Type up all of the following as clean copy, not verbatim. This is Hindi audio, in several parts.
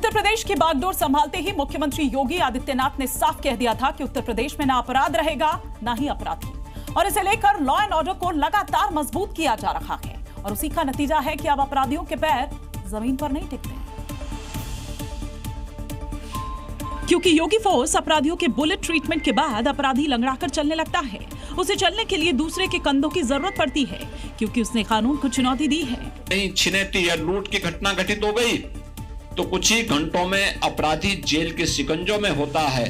उत्तर प्रदेश की बागडोर संभालते ही मुख्यमंत्री योगी आदित्यनाथ ने साफ कह दिया था कि उत्तर प्रदेश में ना अपराध रहेगा ना ही अपराधी, और इसे लेकर लॉ एंड ऑर्डर को लगातार मजबूत किया जा रहा है। और उसी का नतीजा है कि अब अपराधियों के पैर जमीन पर नहीं टिकते, क्योंकि योगी फोर्स अपराधियों के बुलेट ट्रीटमेंट के बाद अपराधी लंगड़ाकर चलने लगता है। उसे चलने के लिए दूसरे के कंधों की जरूरत पड़ती है, क्योंकि उसने कानून को चुनौती दी है। कहीं छिनैती या लूट की घटना घटित हो गई तो कुछ ही घंटों में अपराधी जेल के शिकंजों में होता है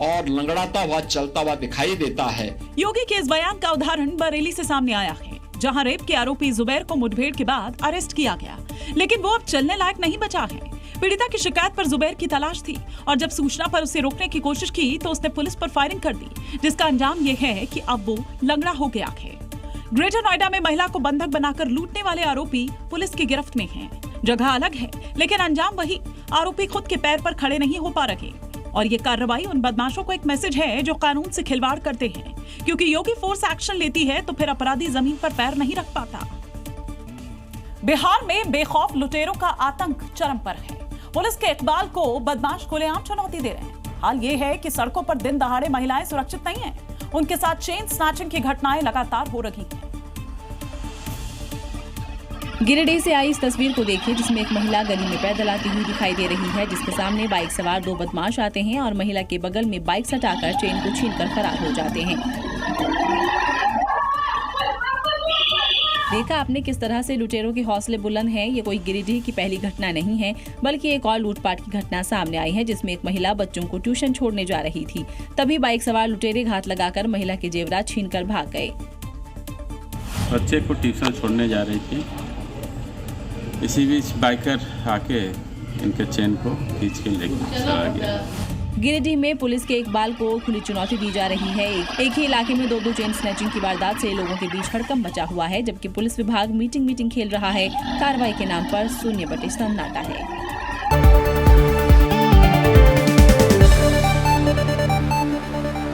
और लंगड़ाता हुआ चलता हुआ दिखाई देता है। योगी के इस बयान का उदाहरण बरेली से सामने आया है, जहां रेप के आरोपी जुबैर को मुठभेड़ के बाद अरेस्ट किया गया, लेकिन वो अब चलने लायक नहीं बचा है। पीड़िता की शिकायत पर जुबैर की तलाश थी और जब सूचना पर उसे रोकने की कोशिश की तो उसने पुलिस पर फायरिंग कर दी, जिसका अंजाम ये है कि अब वो लंगड़ा हो गया है। ग्रेटर नोएडा में महिला को बंधक बनाकर लूटने वाले आरोपी पुलिस की गिरफ्त में हैं। जगह अलग है लेकिन अंजाम वही, आरोपी खुद के पैर पर खड़े नहीं हो पा रहे। और ये कार्रवाई उन बदमाशों को एक मैसेज है जो कानून से खिलवाड़ करते हैं, क्योंकि योगी फोर्स एक्शन लेती है तो फिर अपराधी जमीन पर पैर नहीं रख पाता। बिहार में बेखौफ लुटेरों का आतंक चरम पर है। पुलिस के इकबाल को बदमाश खुलेआम चुनौती दे रहे हैं। हाल ये है कि सड़कों पर दिन दहाड़े महिलाएं सुरक्षित नहीं हैं, उनके साथ चेन स्नैचिंग की घटनाएं लगातार हो रही हैं। गिरिडीह से आई इस तस्वीर को देखिए, जिसमें एक महिला गली में पैदल आती हुई दिखाई दे रही है, जिसके सामने बाइक सवार दो बदमाश आते हैं और महिला के बगल में बाइक सटाकर चेन को छीनकर फरार हो जाते हैं। देखा आपने किस तरह से लुटेरों के हौसले बुलंद हैं। ये कोई गिरिडीह की पहली घटना नहीं है, बल्कि एक और लूटपाट की घटना सामने आई है, जिसमें एक महिला बच्चों को ट्यूशन छोड़ने जा रही थी। तभी बाइक सवार लुटेरे घात लगाकर महिला के जेवरात छीनकर भाग गए। बच्चे को ट्यूशन छोड़ने जा रही थी, इसी बीच बाइकर आके इनके चेन को खींच के लेकर चला गया। गिरिडीह में पुलिस के इकबाल को खुली चुनौती दी जा रही है। एक ही इलाके में दो चेन स्नैचिंग की वारदात से लोगों के बीच हड़कंप मचा हुआ है, जबकि पुलिस विभाग मीटिंग खेल रहा है। कार्रवाई के नाम पर शून्य बटे सन्नाटा है।